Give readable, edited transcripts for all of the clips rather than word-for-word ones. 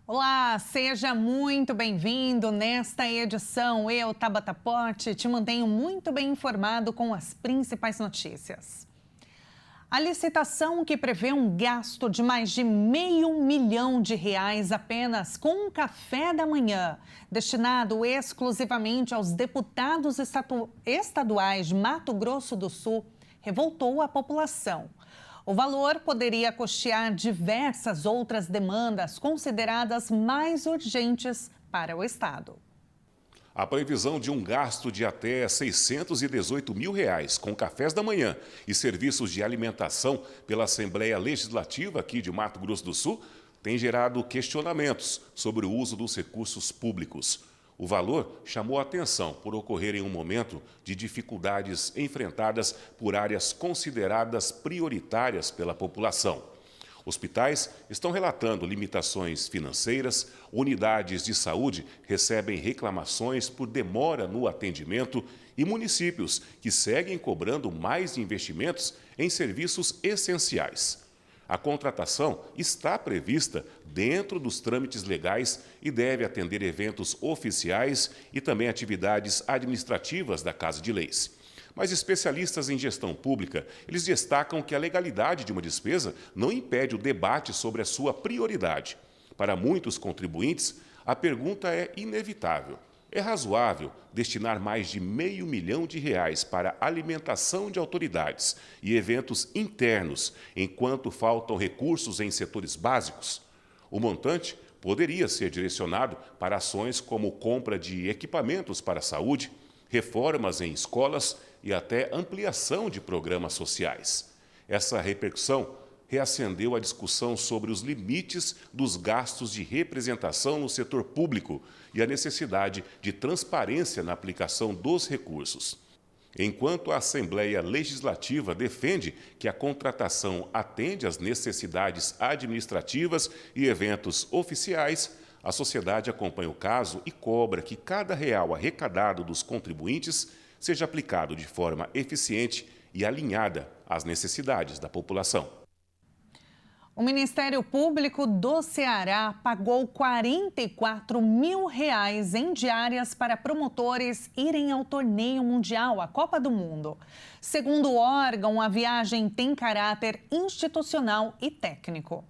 Olá, seja muito bem-vindo. Nesta edição, eu, Tabata Pote, te mantenho muito bem informado com as principais notícias. A licitação que prevê um gasto de mais de R$500 milhão apenas com um café da manhã, destinado exclusivamente aos deputados estaduais de Mato Grosso do Sul, revoltou a população. O valor poderia custear diversas outras demandas consideradas mais urgentes para o Estado. A previsão de um gasto de até R$618 mil com cafés da manhã e serviços de alimentação pela Assembleia Legislativa aqui de Mato Grosso do Sul tem gerado questionamentos sobre o uso dos recursos públicos. O valor chamou a atenção por ocorrer em um momento de dificuldades enfrentadas por áreas consideradas prioritárias pela população. Hospitais estão relatando limitações financeiras, unidades de saúde recebem reclamações por demora no atendimento e municípios que seguem cobrando mais investimentos em serviços essenciais. A contratação está prevista dentro dos trâmites legais e deve atender eventos oficiais e também atividades administrativas da Casa de Leis. Mas especialistas em gestão pública, eles destacam que a legalidade de uma despesa não impede o debate sobre a sua prioridade. Para muitos contribuintes, a pergunta é inevitável. É razoável destinar mais de R$500 milhão para alimentação de autoridades e eventos internos, enquanto faltam recursos em setores básicos? O montante poderia ser direcionado para ações como compra de equipamentos para a saúde, reformas em escolas e até ampliação de programas sociais. Essa repercussão reacendeu a discussão sobre os limites dos gastos de representação no setor público e a necessidade de transparência na aplicação dos recursos. Enquanto a Assembleia Legislativa defende que a contratação atende às necessidades administrativas e eventos oficiais, a sociedade acompanha o caso e cobra que cada real arrecadado dos contribuintes seja aplicado de forma eficiente e alinhada às necessidades da população. O Ministério Público do Ceará pagou R$44 mil em diárias para promotores irem ao torneio mundial, a Copa do Mundo. Segundo o órgão, a viagem tem caráter institucional e técnico.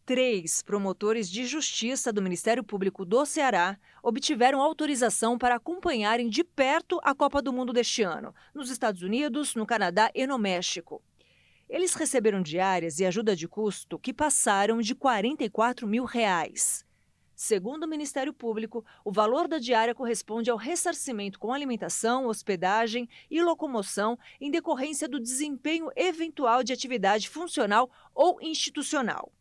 3 promotores de justiça do Ministério Público do Ceará obtiveram autorização para acompanharem de perto a Copa do Mundo deste ano, nos Estados Unidos, no Canadá e no México. Eles receberam diárias e ajuda de custo que passaram de R$44 mil. Segundo o Ministério Público, o valor da diária corresponde ao ressarcimento com alimentação, hospedagem e locomoção em decorrência do desempenho eventual de atividade funcional ou institucional.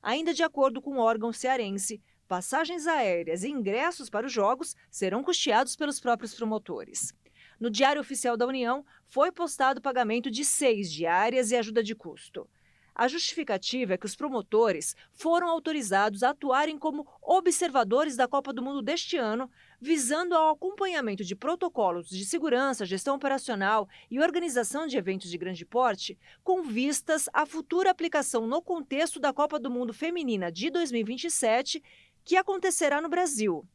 Ainda de acordo com o órgão cearense, passagens aéreas e ingressos para os jogos serão custeados pelos próprios promotores. No Diário Oficial da União, foi postado o pagamento de 6 diárias e ajuda de custo. A justificativa é que os promotores foram autorizados a atuarem como observadores da Copa do Mundo deste ano, visando ao acompanhamento de protocolos de segurança, gestão operacional e organização de eventos de grande porte, com vistas à futura aplicação no contexto da Copa do Mundo Feminina de 2027, que acontecerá no Brasil.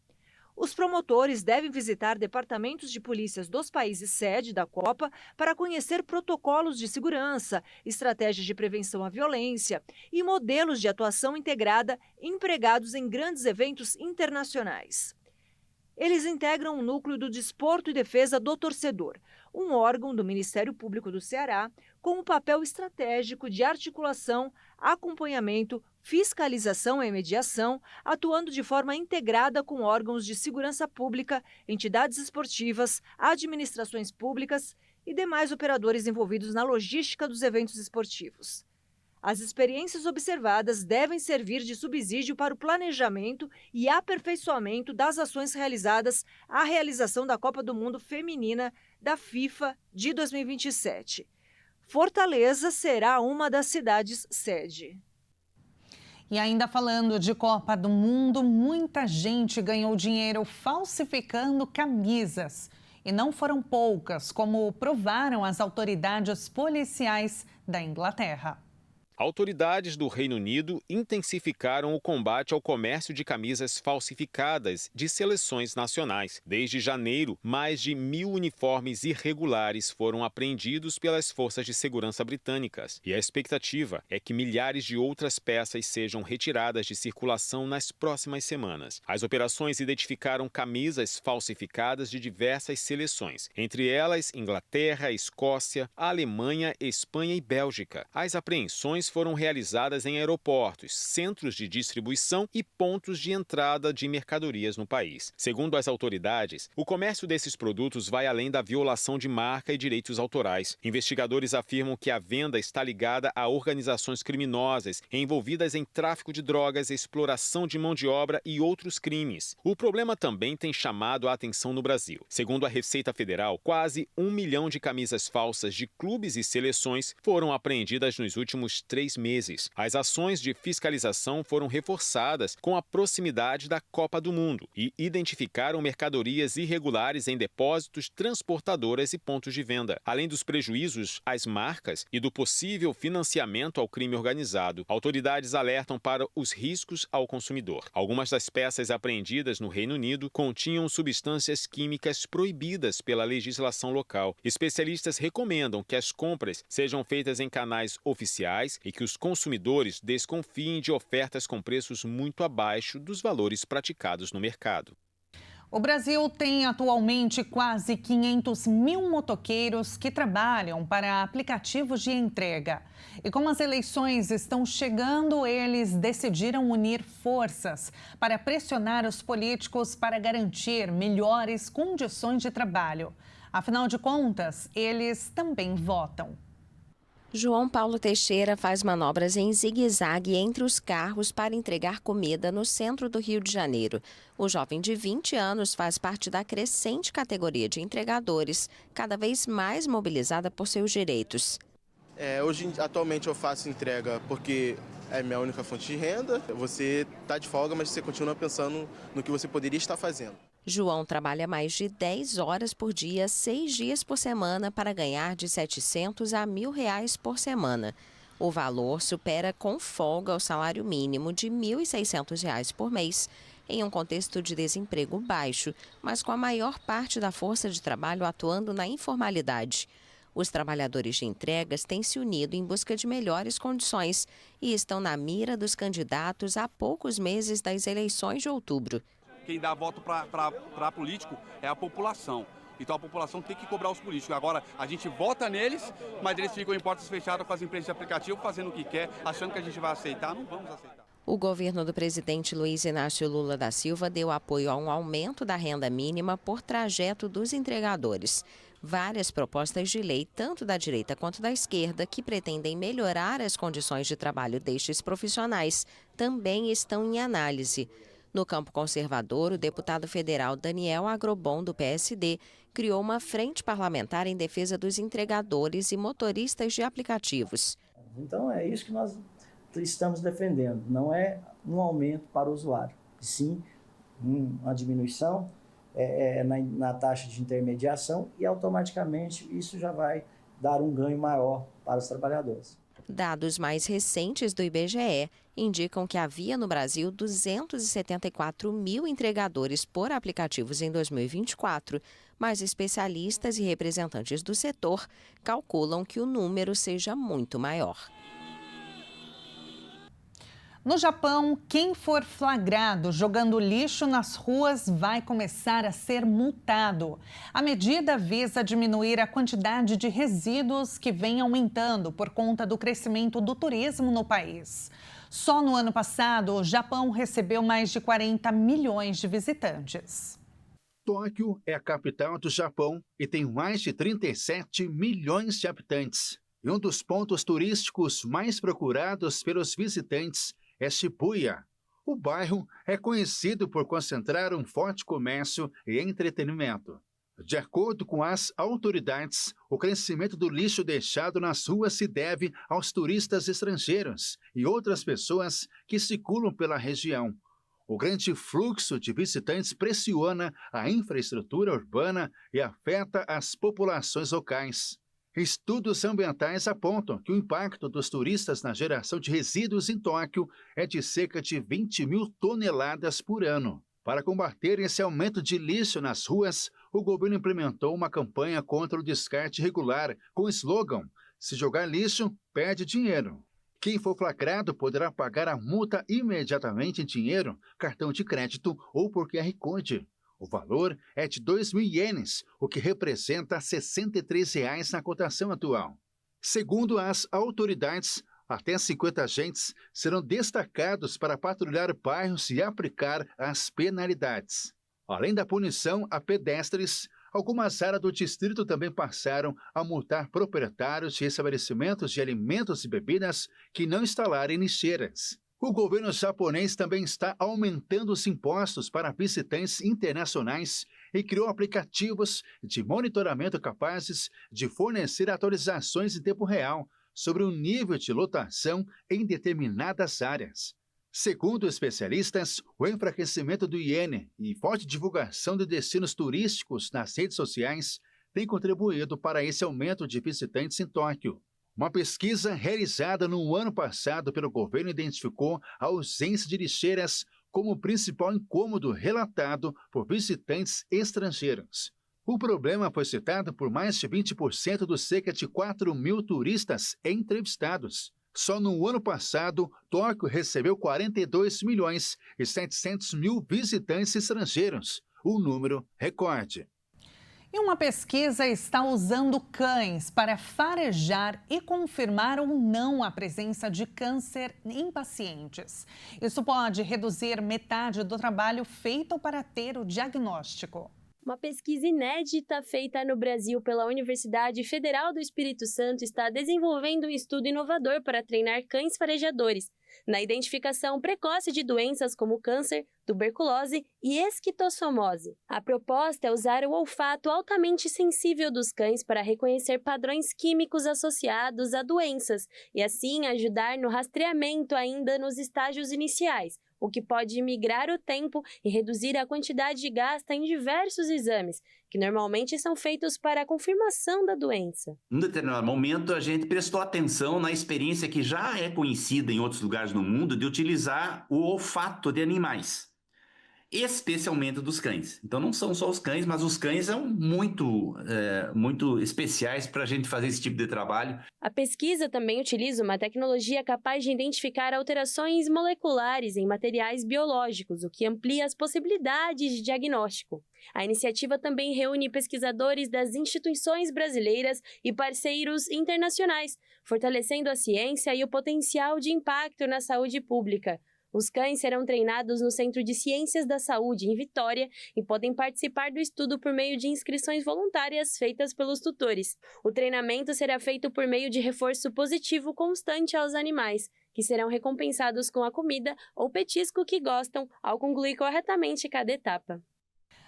Os promotores devem visitar departamentos de polícias dos países sede da Copa para conhecer protocolos de segurança, estratégias de prevenção à violência e modelos de atuação integrada empregados em grandes eventos internacionais. Eles integram o núcleo do Desporto e Defesa do Torcedor, um órgão do Ministério Público do Ceará com um papel estratégico de articulação, acompanhamento, fiscalização e mediação, atuando de forma integrada com órgãos de segurança pública, entidades esportivas, administrações públicas e demais operadores envolvidos na logística dos eventos esportivos. As experiências observadas devem servir de subsídio para o planejamento e aperfeiçoamento das ações realizadas à realização da Copa do Mundo Feminina da FIFA de 2027. Fortaleza será uma das cidades sede. E ainda falando de Copa do Mundo, muita gente ganhou dinheiro falsificando camisas. E não foram poucas, como provaram as autoridades policiais da Inglaterra. Autoridades do Reino Unido intensificaram o combate ao comércio de camisas falsificadas de seleções nacionais. Desde janeiro, mais de 1.000 uniformes irregulares foram apreendidos pelas forças de segurança britânicas. E a expectativa é que milhares de outras peças sejam retiradas de circulação nas próximas semanas. As operações identificaram camisas falsificadas de diversas seleções, entre elas Inglaterra, Escócia, Alemanha, Espanha e Bélgica. As apreensões foram realizadas em aeroportos, centros de distribuição e pontos de entrada de mercadorias no país. Segundo as autoridades, o comércio desses produtos vai além da violação de marca e direitos autorais. Investigadores afirmam que a venda está ligada a organizações criminosas envolvidas em tráfico de drogas, exploração de mão de obra e outros crimes. O problema também tem chamado a atenção no Brasil. Segundo a Receita Federal, quase 1 milhão de camisas falsas de clubes e seleções foram apreendidas nos últimos 3 meses. As ações de fiscalização foram reforçadas com a proximidade da Copa do Mundo e identificaram mercadorias irregulares em depósitos, transportadoras e pontos de venda. Além dos prejuízos às marcas e do possível financiamento ao crime organizado, autoridades alertam para os riscos ao consumidor. Algumas das peças apreendidas no Reino Unido continham substâncias químicas proibidas pela legislação local. Especialistas recomendam que as compras sejam feitas em canais oficiais e que os consumidores desconfiem de ofertas com preços muito abaixo dos valores praticados no mercado. O Brasil tem atualmente quase 500 mil motoqueiros que trabalham para aplicativos de entrega. E como as eleições estão chegando, eles decidiram unir forças para pressionar os políticos para garantir melhores condições de trabalho. Afinal de contas, eles também votam. João Paulo Teixeira faz manobras em zigue-zague entre os carros para entregar comida no centro do Rio de Janeiro. O jovem de 20 anos faz parte da crescente categoria de entregadores, cada vez mais mobilizada por seus direitos. Atualmente eu faço entrega porque é minha única fonte de renda. Você está de folga, mas você continua pensando no que você poderia estar fazendo. João trabalha mais de 10 horas por dia, 6 dias por semana, para ganhar de R$ 700 a R$ 1.000 por semana. O valor supera com folga o salário mínimo de R$ 1.600 por mês, em um contexto de desemprego baixo, mas com a maior parte da força de trabalho atuando na informalidade. Os trabalhadores de entregas têm se unido em busca de melhores condições e estão na mira dos candidatos a poucos meses das eleições de outubro. Quem dá voto para político é a população. Então a população tem que cobrar os políticos. Agora a gente vota neles, mas eles ficam em portas fechadas com as empresas de aplicativo, fazendo o que quer, achando que a gente vai aceitar. Não vamos aceitar. O governo do presidente Luiz Inácio Lula da Silva deu apoio a um aumento da renda mínima por trajeto dos entregadores. Várias propostas de lei, tanto da direita quanto da esquerda, que pretendem melhorar as condições de trabalho destes profissionais, também estão em análise. No campo conservador, o deputado federal Daniel Agrobon, do PSD, criou uma frente parlamentar em defesa dos entregadores e motoristas de aplicativos. Então é isso que nós estamos defendendo, não é um aumento para o usuário, sim uma diminuição na taxa de intermediação e automaticamente isso já vai dar um ganho maior para os trabalhadores. Dados mais recentes do IBGE indicam que havia no Brasil 274 mil entregadores por aplicativos em 2024, mas especialistas e representantes do setor calculam que o número seja muito maior. No Japão, quem for flagrado jogando lixo nas ruas vai começar a ser multado. A medida visa diminuir a quantidade de resíduos que vem aumentando por conta do crescimento do turismo no país. Só no ano passado, o Japão recebeu mais de 40 milhões de visitantes. Tóquio é a capital do Japão e tem mais de 37 milhões de habitantes. E um dos pontos turísticos mais procurados pelos visitantes é Shibuya. O bairro é conhecido por concentrar um forte comércio e entretenimento. De acordo com as autoridades, o crescimento do lixo deixado nas ruas se deve aos turistas estrangeiros e outras pessoas que circulam pela região. O grande fluxo de visitantes pressiona a infraestrutura urbana e afeta as populações locais. Estudos ambientais apontam que o impacto dos turistas na geração de resíduos em Tóquio é de cerca de 20 mil toneladas por ano. Para combater esse aumento de lixo nas ruas, o governo implementou uma campanha contra o descarte irregular, com o slogan: "Se jogar lixo, perde dinheiro". Quem for flagrado poderá pagar a multa imediatamente em dinheiro, cartão de crédito ou por QR Code. O valor é de 2.000 ienes, o que representa R$ 63 na cotação atual. Segundo as autoridades, até 50 agentes serão destacados para patrulhar bairros e aplicar as penalidades. Além da punição a pedestres, algumas áreas do distrito também passaram a multar proprietários de estabelecimentos de alimentos e bebidas que não instalarem lixeiras. O governo japonês também está aumentando os impostos para visitantes internacionais e criou aplicativos de monitoramento capazes de fornecer atualizações em tempo real sobre o nível de lotação em determinadas áreas. Segundo especialistas, o enfraquecimento do iene e forte divulgação de destinos turísticos nas redes sociais tem contribuído para esse aumento de visitantes em Tóquio. Uma pesquisa realizada no ano passado pelo governo identificou a ausência de lixeiras como o principal incômodo relatado por visitantes estrangeiros. O problema foi citado por mais de 20% dos cerca de 4.000 turistas entrevistados. Só no ano passado, Tóquio recebeu 42.700.000 visitantes estrangeiros, um número recorde. E uma pesquisa está usando cães para farejar e confirmar ou não a presença de câncer em pacientes. Isso pode reduzir metade do trabalho feito para ter o diagnóstico. Uma pesquisa inédita feita no Brasil pela Universidade Federal do Espírito Santo está desenvolvendo um estudo inovador para treinar cães farejadores na identificação precoce de doenças como câncer, tuberculose e esquistossomose. A proposta é usar o olfato altamente sensível dos cães para reconhecer padrões químicos associados a doenças e assim ajudar no rastreamento ainda nos estágios iniciais, o que pode migrar o tempo e reduzir a quantidade gasta em diversos exames, que normalmente são feitos para a confirmação da doença. Num determinado momento, a gente prestou atenção na experiência que já é conhecida em outros lugares no mundo de utilizar o olfato de animais, especialmente dos cães. Então não são só os cães, mas os cães são muito especiais para a gente fazer esse tipo de trabalho. A pesquisa também utiliza uma tecnologia capaz de identificar alterações moleculares em materiais biológicos, o que amplia as possibilidades de diagnóstico. A iniciativa também reúne pesquisadores das instituições brasileiras e parceiros internacionais, fortalecendo a ciência e o potencial de impacto na saúde pública. Os cães serão treinados no Centro de Ciências da Saúde, em Vitória, e podem participar do estudo por meio de inscrições voluntárias feitas pelos tutores. O treinamento será feito por meio de reforço positivo constante aos animais, que serão recompensados com a comida ou petisco que gostam ao concluir corretamente cada etapa.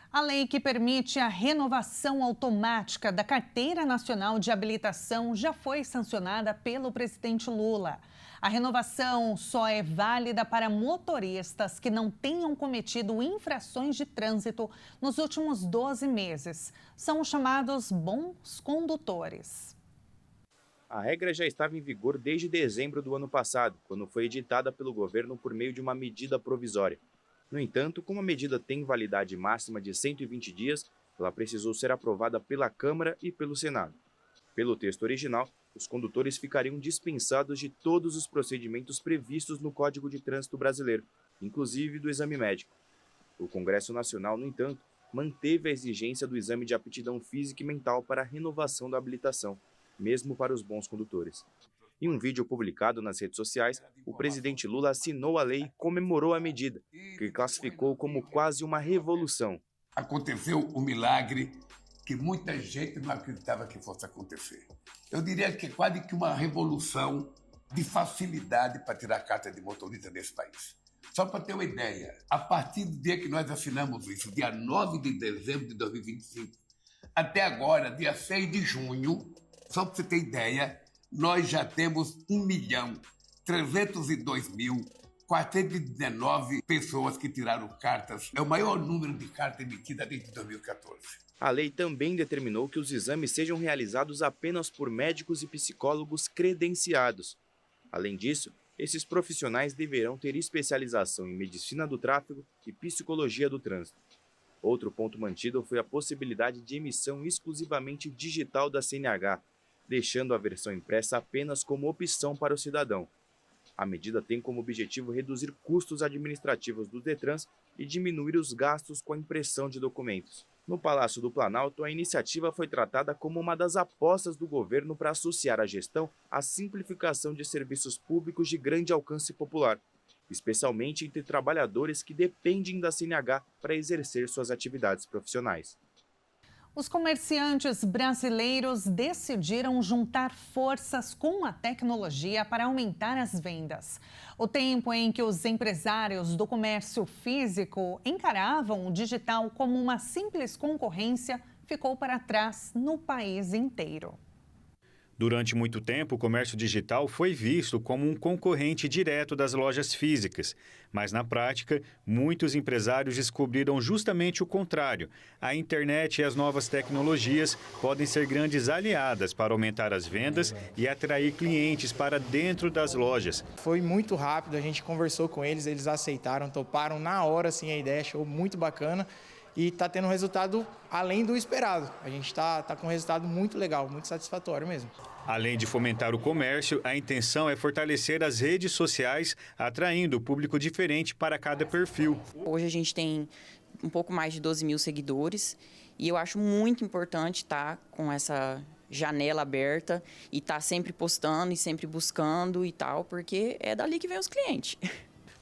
A lei que permite a renovação automática da Carteira Nacional de Habilitação já foi sancionada pelo presidente Lula. A renovação só é válida para motoristas que não tenham cometido infrações de trânsito nos últimos 12 meses. São os chamados bons condutores. A regra já estava em vigor desde dezembro do ano passado, quando foi editada pelo governo por meio de uma medida provisória. No entanto, como a medida tem validade máxima de 120 dias, ela precisou ser aprovada pela Câmara e pelo Senado. Pelo texto original, os condutores ficariam dispensados de todos os procedimentos previstos no Código de Trânsito Brasileiro, inclusive do exame médico. O Congresso Nacional, no entanto, manteve a exigência do exame de aptidão física e mental para a renovação da habilitação, mesmo para os bons condutores. Em um vídeo publicado nas redes sociais, o presidente Lula assinou a lei e comemorou a medida, que classificou como quase uma revolução. Aconteceu um milagre que muita gente não acreditava que fosse acontecer. Eu diria que é quase que uma revolução de facilidade para tirar a carta de motorista desse país. Só para ter uma ideia, a partir do dia que nós assinamos isso, dia 9 de dezembro de 2025, até agora, dia 6 de junho, só para você ter ideia, nós já temos 1.302.000 quase 119 pessoas que tiraram cartas. É o maior número de cartas emitidas desde 2014. A lei também determinou que os exames sejam realizados apenas por médicos e psicólogos credenciados. Além disso, esses profissionais deverão ter especialização em medicina do tráfego e psicologia do trânsito. Outro ponto mantido foi a possibilidade de emissão exclusivamente digital da CNH, deixando a versão impressa apenas como opção para o cidadão. A medida tem como objetivo reduzir custos administrativos dos Detrans e diminuir os gastos com a impressão de documentos. No Palácio do Planalto, a iniciativa foi tratada como uma das apostas do governo para associar a gestão à simplificação de serviços públicos de grande alcance popular, especialmente entre trabalhadores que dependem da CNH para exercer suas atividades profissionais. Os comerciantes brasileiros decidiram juntar forças com a tecnologia para aumentar as vendas. O tempo em que os empresários do comércio físico encaravam o digital como uma simples concorrência ficou para trás no país inteiro. Durante muito tempo, o comércio digital foi visto como um concorrente direto das lojas físicas. Mas, na prática, muitos empresários descobriram justamente o contrário. A internet e as novas tecnologias podem ser grandes aliadas para aumentar as vendas e atrair clientes para dentro das lojas. Foi muito rápido, a gente conversou com eles, eles aceitaram, toparam na hora assim, a ideia, achou muito bacana. E está tendo um resultado além do esperado. A gente está com um resultado muito legal, muito satisfatório mesmo. Além de fomentar o comércio, a intenção é fortalecer as redes sociais, atraindo público diferente para cada perfil. Hoje a gente tem um pouco mais de 12 mil seguidores e eu acho muito importante estar com essa janela aberta e estar sempre postando e sempre buscando e tal, porque é dali que vem os clientes.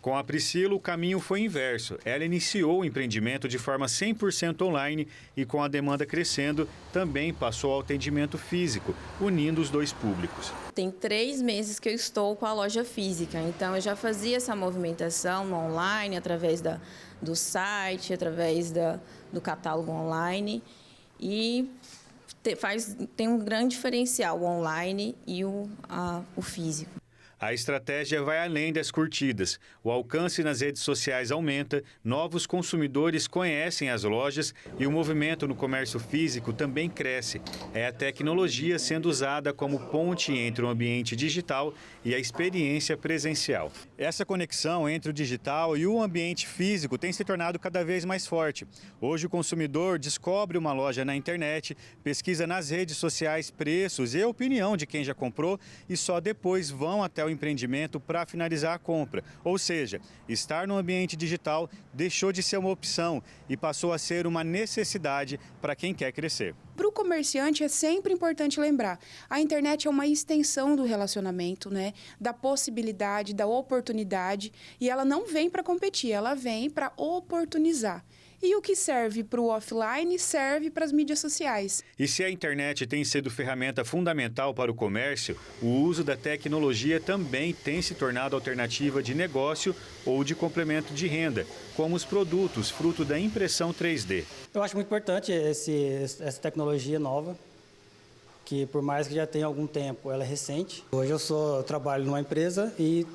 Com a Priscila, o caminho foi inverso. Ela iniciou o empreendimento de forma 100% online e, com a demanda crescendo, também passou ao atendimento físico, unindo os dois públicos. Tem 3 meses que eu estou com a loja física, então eu já fazia essa movimentação no online, através do site, através do catálogo online e tem um grande diferencial o online e o físico. A estratégia vai além das curtidas. O alcance nas redes sociais aumenta, novos consumidores conhecem as lojas e o movimento no comércio físico também cresce. É a tecnologia sendo usada como ponte entre o ambiente digital e a experiência presencial. Essa conexão entre o digital e o ambiente físico tem se tornado cada vez mais forte. Hoje o consumidor descobre uma loja na internet, pesquisa nas redes sociais preços e a opinião de quem já comprou e só depois vão até o empreendimento para finalizar a compra. Ou seja, estar no ambiente digital deixou de ser uma opção e passou a ser uma necessidade para quem quer crescer. Para o comerciante é sempre importante lembrar, a internet é uma extensão do relacionamento, né? Da possibilidade, da oportunidade, e ela não vem para competir, ela vem para oportunizar. E o que serve para o offline serve para as mídias sociais. E se a internet tem sido ferramenta fundamental para o comércio, o uso da tecnologia também tem se tornado alternativa de negócio ou de complemento de renda, como os produtos fruto da impressão 3D. Eu acho muito importante essa tecnologia nova, que por mais que já tenha algum tempo, ela é recente. Hoje eu trabalho numa empresa e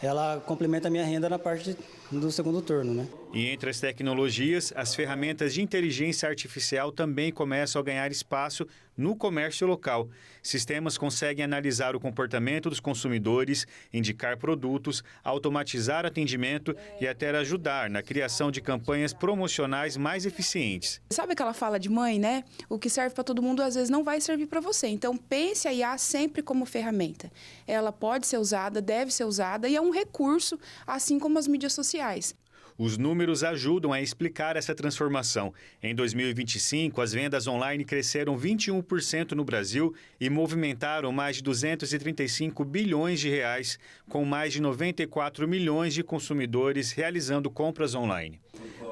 ela complementa a minha renda na parte do segundo turno, né? E entre as tecnologias, as ferramentas de inteligência artificial também começam a ganhar espaço no comércio local. Sistemas conseguem analisar o comportamento dos consumidores, indicar produtos, automatizar atendimento e até ajudar na criação de campanhas promocionais mais eficientes. Sabe aquela fala de mãe, né? O que serve para todo mundo às vezes não vai servir para você. Então pense a IA sempre como ferramenta. Ela pode ser usada, deve ser usada e é um recurso, assim como as mídias sociais. Os números ajudam a explicar essa transformação. Em 2025, as vendas online cresceram 21% no Brasil e movimentaram mais de 235 bilhões de reais, com mais de 94 milhões de consumidores realizando compras online.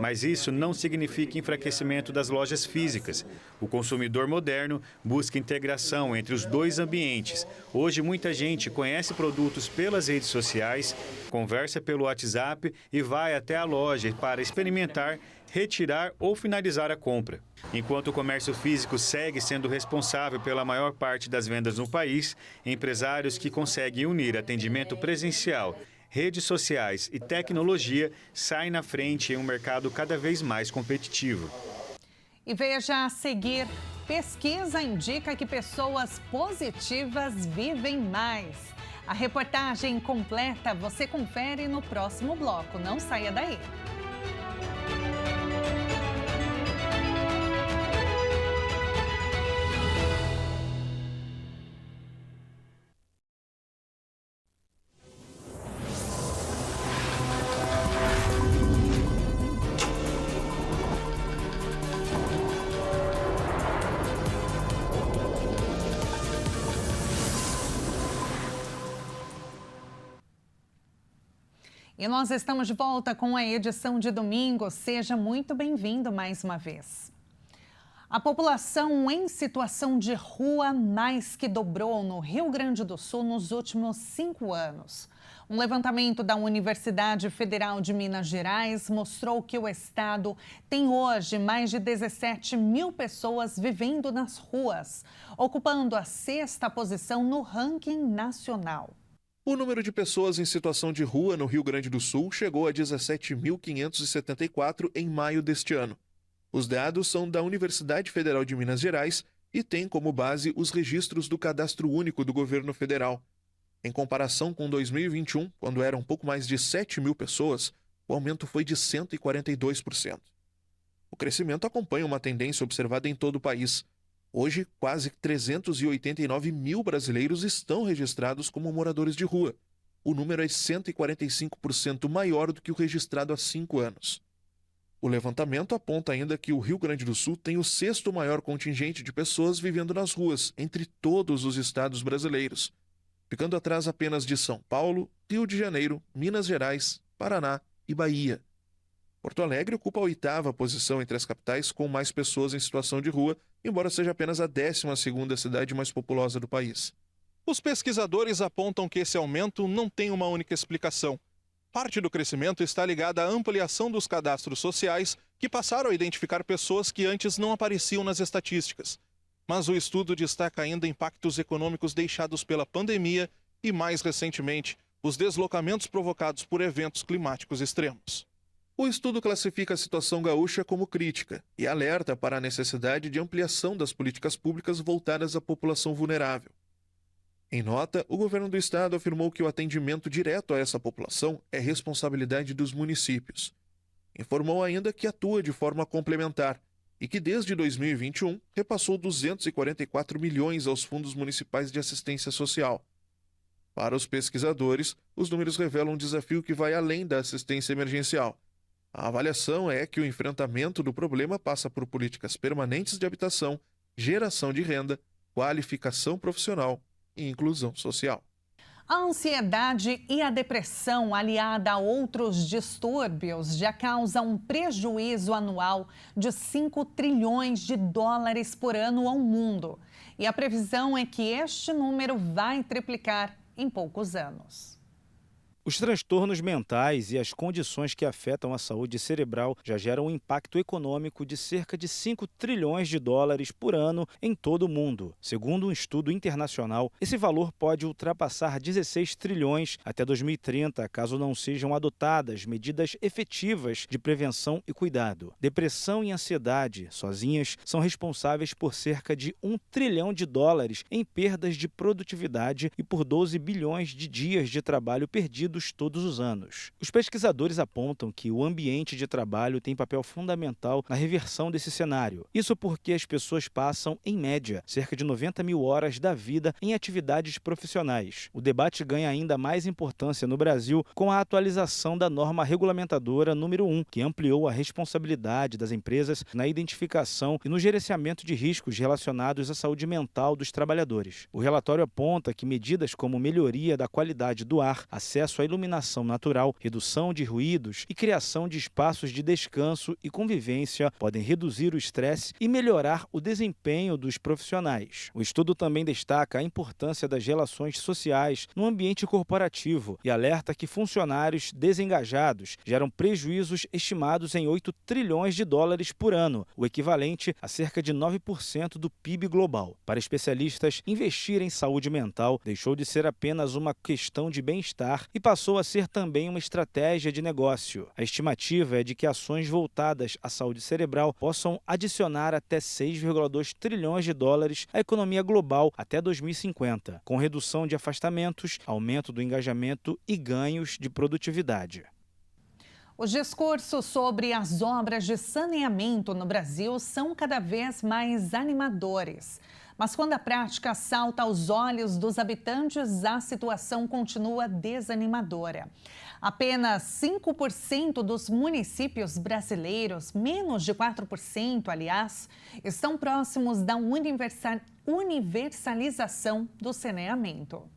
Mas isso não significa enfraquecimento das lojas físicas. O consumidor moderno busca integração entre os dois ambientes. Hoje, muita gente conhece produtos pelas redes sociais, conversa pelo WhatsApp e vai até a loja para experimentar, retirar ou finalizar a compra. Enquanto o comércio físico segue sendo responsável pela maior parte das vendas no país, empresários que conseguem unir atendimento presencial, redes sociais e tecnologia saem na frente em um mercado cada vez mais competitivo. E veja a seguir, pesquisa indica que pessoas positivas vivem mais. A reportagem completa você confere no próximo bloco. Não saia daí. E nós estamos de volta com a edição de domingo. Seja muito bem-vindo mais uma vez. A população em situação de rua mais que dobrou no Rio Grande do Sul nos últimos 5 anos. Um levantamento da Universidade Federal de Minas Gerais mostrou que o estado tem hoje mais de 17 mil pessoas vivendo nas ruas, ocupando a 6ª posição no ranking nacional. O número de pessoas em situação de rua no Rio Grande do Sul chegou a 17.574 em maio deste ano. Os dados são da Universidade Federal de Minas Gerais e têm como base os registros do Cadastro Único do Governo Federal. Em comparação com 2021, quando eram um pouco mais de 7 mil pessoas, o aumento foi de 142%. O crescimento acompanha uma tendência observada em todo o país. Hoje, quase 389 mil brasileiros estão registrados como moradores de rua. O número é 145% maior do que o registrado há 5 anos. O levantamento aponta ainda que o Rio Grande do Sul tem o 6º maior contingente de pessoas vivendo nas ruas, entre todos os estados brasileiros, ficando atrás apenas de São Paulo, Rio de Janeiro, Minas Gerais, Paraná e Bahia. Porto Alegre ocupa a 8ª posição entre as capitais com mais pessoas em situação de rua, embora seja apenas a 12ª cidade mais populosa do país. Os pesquisadores apontam que esse aumento não tem uma única explicação. Parte do crescimento está ligada à ampliação dos cadastros sociais, que passaram a identificar pessoas que antes não apareciam nas estatísticas. Mas o estudo destaca ainda impactos econômicos deixados pela pandemia e, mais recentemente, os deslocamentos provocados por eventos climáticos extremos. O estudo classifica a situação gaúcha como crítica e alerta para a necessidade de ampliação das políticas públicas voltadas à população vulnerável. Em nota, o governo do estado afirmou que o atendimento direto a essa população é responsabilidade dos municípios. Informou ainda que atua de forma complementar e que desde 2021 repassou 244 milhões aos fundos municipais de assistência social. Para os pesquisadores, os números revelam um desafio que vai além da assistência emergencial. A avaliação é que o enfrentamento do problema passa por políticas permanentes de habitação, geração de renda, qualificação profissional e inclusão social. A ansiedade e a depressão, aliada a outros distúrbios, já causam um prejuízo anual de 5 trilhões de dólares por ano ao mundo. E a previsão é que este número vai triplicar em poucos anos. Os transtornos mentais e as condições que afetam a saúde cerebral já geram um impacto econômico de cerca de 5 trilhões de dólares por ano em todo o mundo. Segundo um estudo internacional, esse valor pode ultrapassar 16 trilhões até 2030, caso não sejam adotadas medidas efetivas de prevenção e cuidado. Depressão e ansiedade, sozinhas, são responsáveis por cerca de 1 trilhão de dólares em perdas de produtividade e por 12 bilhões de dias de trabalho perdidos todos os anos. Os pesquisadores apontam que o ambiente de trabalho tem papel fundamental na reversão desse cenário. Isso porque as pessoas passam, em média, cerca de 90 mil horas da vida em atividades profissionais. O debate ganha ainda mais importância no Brasil com a atualização da norma regulamentadora número 1, que ampliou a responsabilidade das empresas na identificação e no gerenciamento de riscos relacionados à saúde mental dos trabalhadores. O relatório aponta que medidas como melhoria da qualidade do ar, acesso à iluminação natural, redução de ruídos e criação de espaços de descanso e convivência podem reduzir o estresse e melhorar o desempenho dos profissionais. O estudo também destaca a importância das relações sociais no ambiente corporativo e alerta que funcionários desengajados geram prejuízos estimados em 8 trilhões de dólares por ano, o equivalente a cerca de 9% do PIB global. Para especialistas, investir em saúde mental deixou de ser apenas uma questão de bem-estar e passou passou a ser também uma estratégia de negócio. A estimativa é de que ações voltadas à saúde cerebral possam adicionar até 6,2 trilhões de dólares à economia global até 2050, com redução de afastamentos, aumento do engajamento e ganhos de produtividade. Os discursos sobre as obras de saneamento no Brasil são cada vez mais animadores. Mas quando a prática salta aos olhos dos habitantes, a situação continua desanimadora. Apenas 5% dos municípios brasileiros, menos de 4%, aliás, estão próximos da universalização do saneamento.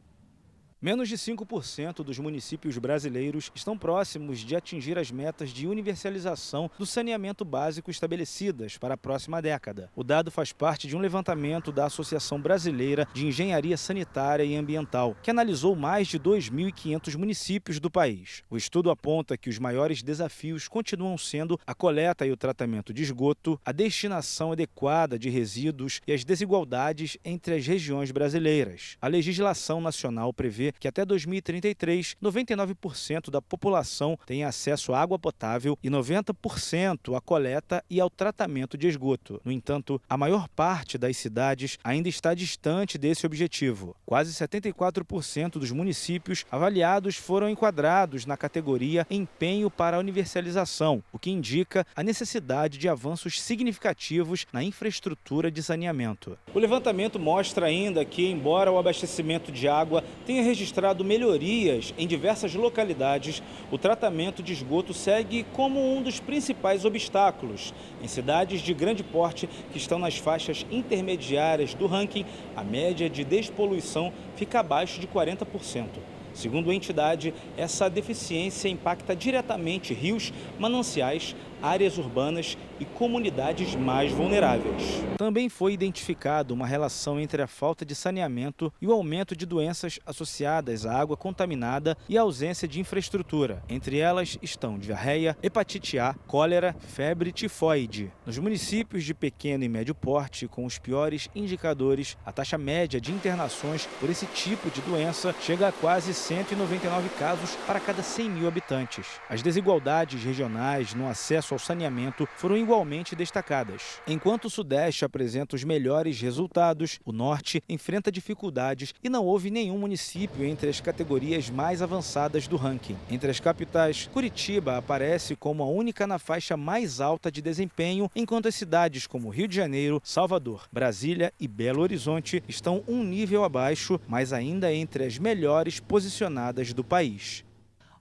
Menos de 5% dos municípios brasileiros estão próximos de atingir as metas de universalização do saneamento básico estabelecidas para a próxima década. O dado faz parte de um levantamento da Associação Brasileira de Engenharia Sanitária e Ambiental, que analisou mais de 2.500 municípios do país. O estudo aponta que os maiores desafios continuam sendo a coleta e o tratamento de esgoto, a destinação adequada de resíduos e as desigualdades entre as regiões brasileiras. A legislação nacional prevê que até 2033, 99% da população tem acesso à água potável e 90% à coleta e ao tratamento de esgoto. No entanto, a maior parte das cidades ainda está distante desse objetivo. Quase 74% dos municípios avaliados foram enquadrados na categoria Empenho para a Universalização, o que indica a necessidade de avanços significativos na infraestrutura de saneamento. O levantamento mostra ainda que, embora o abastecimento de água tenha registrado melhorias em diversas localidades, o tratamento de esgoto segue como um dos principais obstáculos. Em cidades de grande porte que estão nas faixas intermediárias do ranking, a média de despoluição fica abaixo de 40%. Segundo a entidade, essa deficiência impacta diretamente rios, mananciais, áreas urbanas e comunidades mais vulneráveis. Também foi identificada uma relação entre a falta de saneamento e o aumento de doenças associadas à água contaminada e a ausência de infraestrutura. Entre elas estão diarreia, hepatite A, cólera, febre tifoide. Nos municípios de pequeno e médio porte, com os piores indicadores, a taxa média de internações por esse tipo de doença chega a quase 199 casos para cada 100 mil habitantes. As desigualdades regionais no acesso ao saneamento foram igualmente destacadas. Enquanto o Sudeste apresenta os melhores resultados, o Norte enfrenta dificuldades e não houve nenhum município entre as categorias mais avançadas do ranking. Entre as capitais, Curitiba aparece como a única na faixa mais alta de desempenho, enquanto as cidades como Rio de Janeiro, Salvador, Brasília e Belo Horizonte estão um nível abaixo, mas ainda entre as melhores posicionadas do país.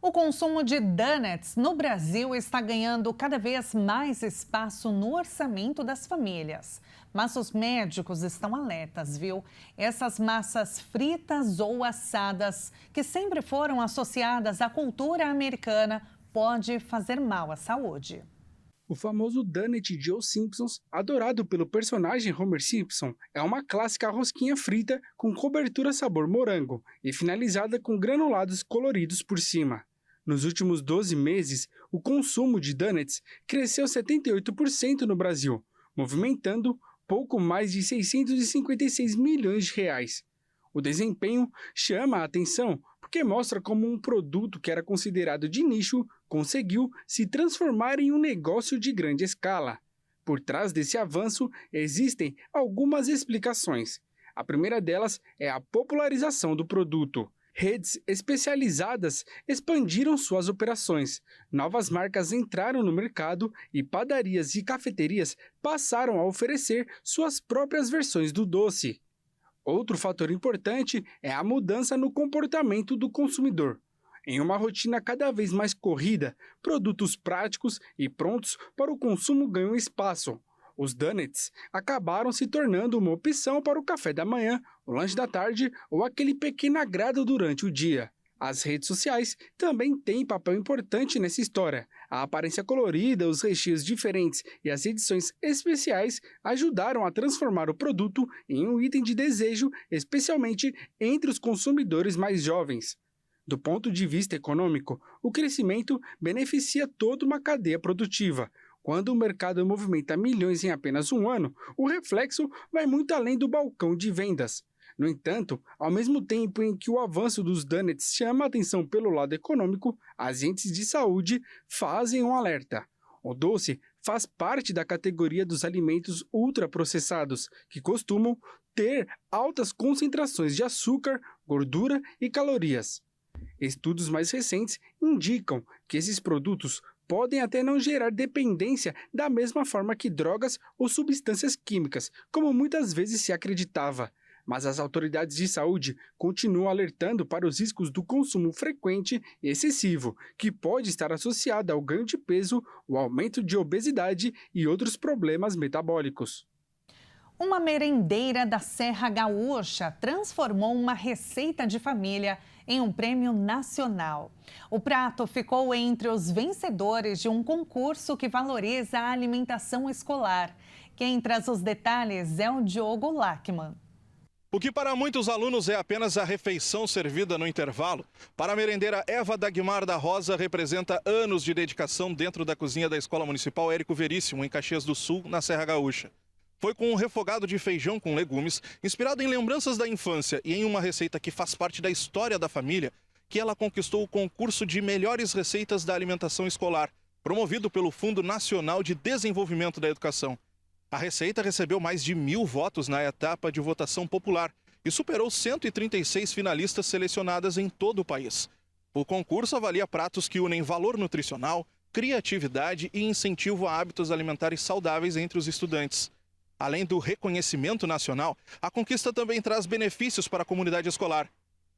O consumo de donuts no Brasil está ganhando cada vez mais espaço no orçamento das famílias. Mas os médicos estão alertas, viu? Essas massas fritas ou assadas, que sempre foram associadas à cultura americana, pode fazer mal à saúde. O famoso donut de Os Simpsons, adorado pelo personagem Homer Simpson, é uma clássica rosquinha frita com cobertura sabor morango e finalizada com granulados coloridos por cima. Nos últimos 12 meses, o consumo de donuts cresceu 78% no Brasil, movimentando pouco mais de 656 milhões de reais. O desempenho chama a atenção porque mostra como um produto que era considerado de nicho conseguiu se transformar em um negócio de grande escala. Por trás desse avanço existem algumas explicações. A primeira delas é a popularização do produto. Redes especializadas expandiram suas operações, novas marcas entraram no mercado e padarias e cafeterias passaram a oferecer suas próprias versões do doce. Outro fator importante é a mudança no comportamento do consumidor. Em uma rotina cada vez mais corrida, produtos práticos e prontos para o consumo ganham espaço. Os donuts acabaram se tornando uma opção para o café da manhã, o lanche da tarde ou aquele pequeno agrado durante o dia. As redes sociais também têm papel importante nessa história. A aparência colorida, os recheios diferentes e as edições especiais ajudaram a transformar o produto em um item de desejo, especialmente entre os consumidores mais jovens. Do ponto de vista econômico, o crescimento beneficia toda uma cadeia produtiva. Quando o mercado movimenta milhões em apenas um ano, o reflexo vai muito além do balcão de vendas. No entanto, ao mesmo tempo em que o avanço dos donuts chama a atenção pelo lado econômico, agentes de saúde fazem um alerta. O doce faz parte da categoria dos alimentos ultraprocessados, que costumam ter altas concentrações de açúcar, gordura e calorias. Estudos mais recentes indicam que esses produtos podem até não gerar dependência da mesma forma que drogas ou substâncias químicas, como muitas vezes se acreditava. Mas as autoridades de saúde continuam alertando para os riscos do consumo frequente e excessivo, que pode estar associado ao ganho de peso, o aumento de obesidade e outros problemas metabólicos. Uma merendeira da Serra Gaúcha transformou uma receita de família em um prêmio nacional. O prato ficou entre os vencedores de um concurso que valoriza a alimentação escolar. Quem traz os detalhes é o Diogo Lachmann. O que para muitos alunos é apenas a refeição servida no intervalo, para a merendeira Eva Dagmar da Rosa representa anos de dedicação dentro da cozinha da Escola Municipal Érico Veríssimo, em Caxias do Sul, na Serra Gaúcha. Foi com um refogado de feijão com legumes, inspirado em lembranças da infância e em uma receita que faz parte da história da família, que ela conquistou o concurso de melhores receitas da alimentação escolar, promovido pelo Fundo Nacional de Desenvolvimento da Educação. A receita recebeu mais de 1.000 votos na etapa de votação popular e superou 136 finalistas selecionadas em todo o país. O concurso avalia pratos que unem valor nutricional, criatividade e incentivo a hábitos alimentares saudáveis entre os estudantes. Além do reconhecimento nacional, a conquista também traz benefícios para a comunidade escolar.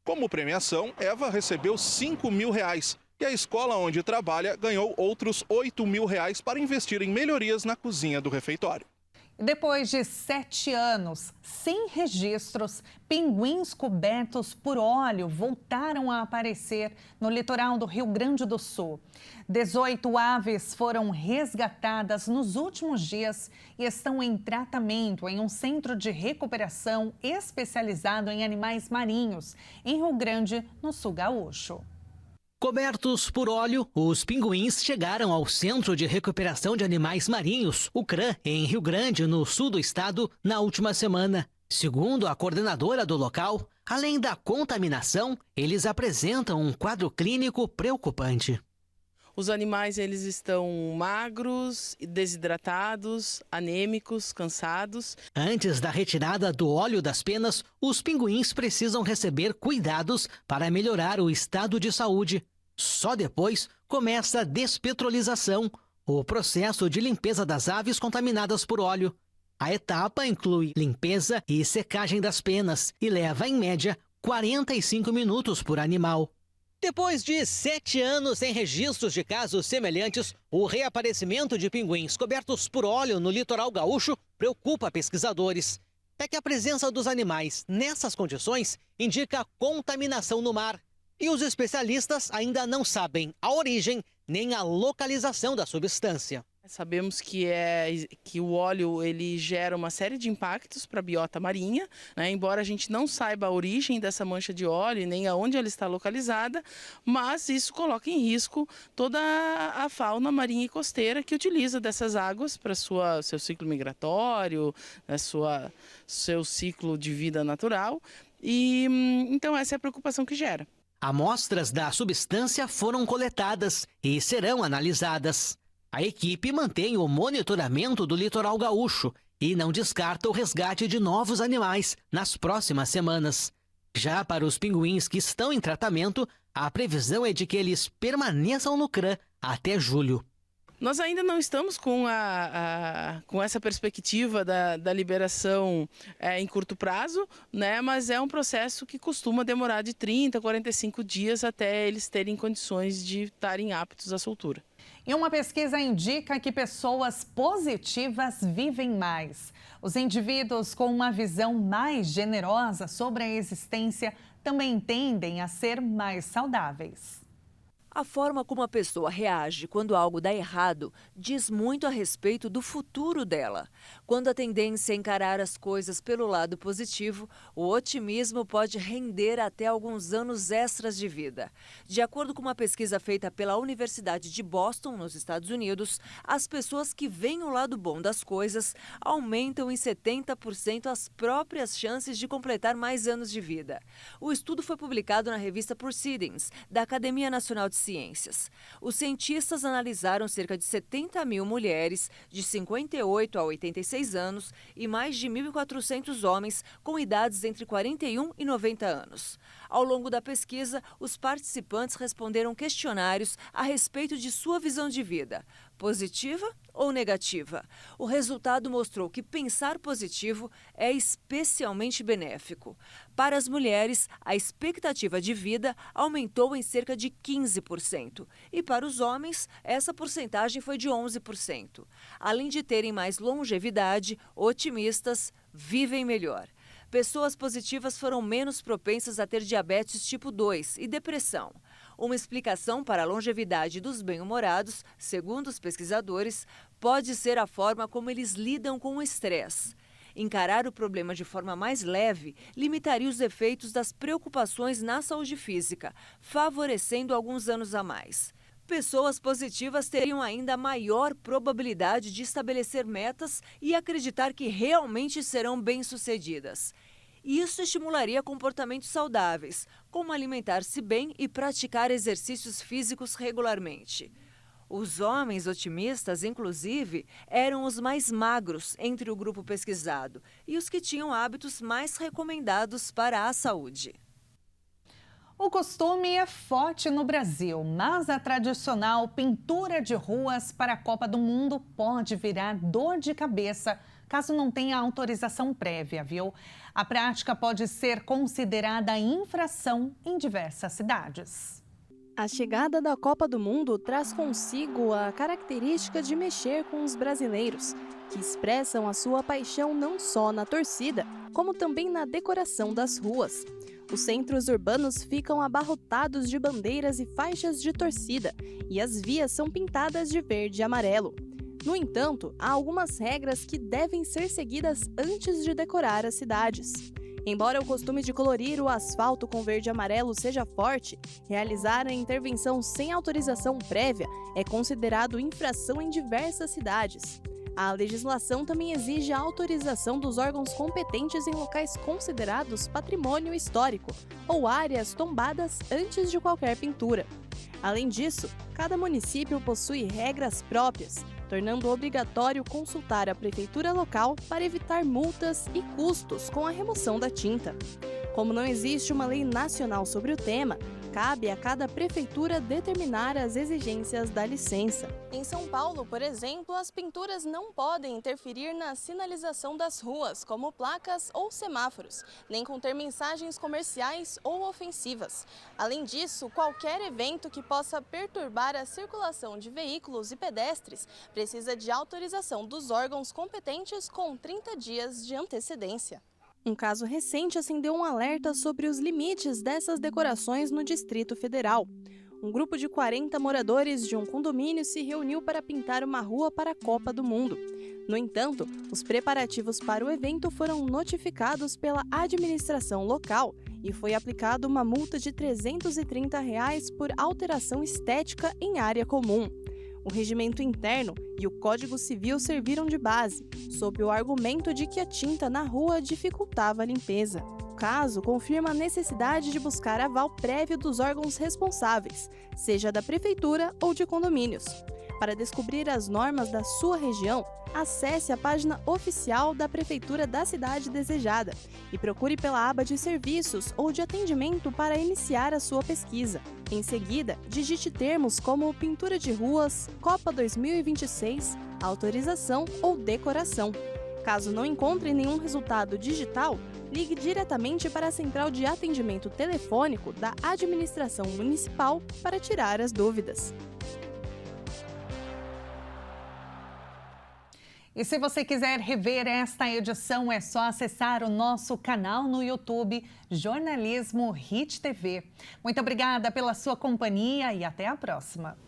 Como premiação, Eva recebeu R$5.000 e a escola onde trabalha ganhou outros R$8.000 para investir em melhorias na cozinha do refeitório. Depois de 7 anos sem registros, pinguins cobertos por óleo voltaram a aparecer no litoral do Rio Grande do Sul. 18 aves foram resgatadas nos últimos dias e estão em tratamento em um centro de recuperação especializado em animais marinhos, em Rio Grande, no sul gaúcho. Cobertos por óleo, os pinguins chegaram ao Centro de Recuperação de Animais Marinhos, o CRAM, em Rio Grande, no sul do estado, na última semana. Segundo a coordenadora do local, além da contaminação, eles apresentam um quadro clínico preocupante. Os animais eles estão magros, desidratados, anêmicos, cansados. Antes da retirada do óleo das penas, os pinguins precisam receber cuidados para melhorar o estado de saúde. Só depois começa a despetrolização, o processo de limpeza das aves contaminadas por óleo. A etapa inclui limpeza e secagem das penas e leva, em média, 45 minutos por animal. Depois de 7 anos sem registros de casos semelhantes, o reaparecimento de pinguins cobertos por óleo no litoral gaúcho preocupa pesquisadores. É que a presença dos animais nessas condições indica contaminação no mar. E os especialistas ainda não sabem a origem nem a localização da substância. Sabemos que o óleo ele gera uma série de impactos para a biota marinha, né? Embora a gente não saiba a origem dessa mancha de óleo e nem aonde ela está localizada, mas isso coloca em risco toda a fauna marinha e costeira que utiliza dessas águas para seu ciclo migratório, seu ciclo de vida natural. E então essa é a preocupação que gera. Amostras da substância foram coletadas e serão analisadas. A equipe mantém o monitoramento do litoral gaúcho e não descarta o resgate de novos animais nas próximas semanas. Já para os pinguins que estão em tratamento, a previsão é de que eles permaneçam no CRAM até julho. Nós ainda não estamos com essa perspectiva da liberação em curto prazo, né? Mas é um processo que costuma demorar de 30 a 45 dias até eles terem condições de estarem aptos à soltura. E uma pesquisa indica que pessoas positivas vivem mais. Os indivíduos com uma visão mais generosa sobre a existência também tendem a ser mais saudáveis. A forma como a pessoa reage quando algo dá errado diz muito a respeito do futuro dela. Quando a tendência é encarar as coisas pelo lado positivo, o otimismo pode render até alguns anos extras de vida. De acordo com uma pesquisa feita pela Universidade de Boston, nos Estados Unidos, as pessoas que veem o lado bom das coisas aumentam em 70% as próprias chances de completar mais anos de vida. O estudo foi publicado na revista Proceedings, da Academia Nacional de Ciências. Os cientistas analisaram cerca de 70 mil mulheres de 58 a 86 anos e mais de 1.400 homens com idades entre 41 e 90 anos. Ao longo da pesquisa, os participantes responderam questionários a respeito de sua visão de vida, positiva ou negativa. O resultado mostrou que pensar positivo é especialmente benéfico. Para as mulheres, a expectativa de vida aumentou em cerca de 15%. E para os homens, essa porcentagem foi de 11%. Além de terem mais longevidade, otimistas vivem melhor. Pessoas positivas foram menos propensas a ter diabetes tipo 2 e depressão. Uma explicação para a longevidade dos bem-humorados, segundo os pesquisadores, pode ser a forma como eles lidam com o estresse. Encarar o problema de forma mais leve limitaria os efeitos das preocupações na saúde física, favorecendo alguns anos a mais. Pessoas positivas teriam ainda maior probabilidade de estabelecer metas e acreditar que realmente serão bem-sucedidas. Isso estimularia comportamentos saudáveis, como alimentar-se bem e praticar exercícios físicos regularmente. Os homens otimistas, inclusive, eram os mais magros entre o grupo pesquisado e os que tinham hábitos mais recomendados para a saúde. O costume é forte no Brasil, mas a tradicional pintura de ruas para a Copa do Mundo pode virar dor de cabeça caso não tenha autorização prévia, viu? A prática pode ser considerada infração em diversas cidades. A chegada da Copa do Mundo traz consigo a característica de mexer com os brasileiros, que expressam a sua paixão não só na torcida, como também na decoração das ruas. Os centros urbanos ficam abarrotados de bandeiras e faixas de torcida, e as vias são pintadas de verde e amarelo. No entanto, há algumas regras que devem ser seguidas antes de decorar as cidades. Embora o costume de colorir o asfalto com verde e amarelo seja forte, realizar a intervenção sem autorização prévia é considerado infração em diversas cidades. A legislação também exige a autorização dos órgãos competentes em locais considerados patrimônio histórico ou áreas tombadas antes de qualquer pintura. Além disso, cada município possui regras próprias, tornando obrigatório consultar a prefeitura local para evitar multas e custos com a remoção da tinta. Como não existe uma lei nacional sobre o tema, cabe a cada prefeitura determinar as exigências da licença. Em São Paulo, por exemplo, as pinturas não podem interferir na sinalização das ruas, como placas ou semáforos, nem conter mensagens comerciais ou ofensivas. Além disso, qualquer evento que possa perturbar a circulação de veículos e pedestres precisa de autorização dos órgãos competentes com 30 dias de antecedência. Um caso recente acendeu um alerta sobre os limites dessas decorações no Distrito Federal. Um grupo de 40 moradores de um condomínio se reuniu para pintar uma rua para a Copa do Mundo. No entanto, os preparativos para o evento foram notificados pela administração local e foi aplicada uma multa de R$ 330 por alteração estética em área comum. O regimento interno e o Código Civil serviram de base, sob o argumento de que a tinta na rua dificultava a limpeza. O caso confirma a necessidade de buscar aval prévio dos órgãos responsáveis, seja da prefeitura ou de condomínios. Para descobrir as normas da sua região, acesse a página oficial da prefeitura da cidade desejada e procure pela aba de serviços ou de atendimento para iniciar a sua pesquisa. Em seguida, digite termos como pintura de ruas, Copa 2026, autorização ou decoração. Caso não encontre nenhum resultado digital, ligue diretamente para a central de atendimento telefônico da administração municipal para tirar as dúvidas. E se você quiser rever esta edição, é só acessar o nosso canal no YouTube, Jornalismo Hit TV. Muito obrigada pela sua companhia e até a próxima.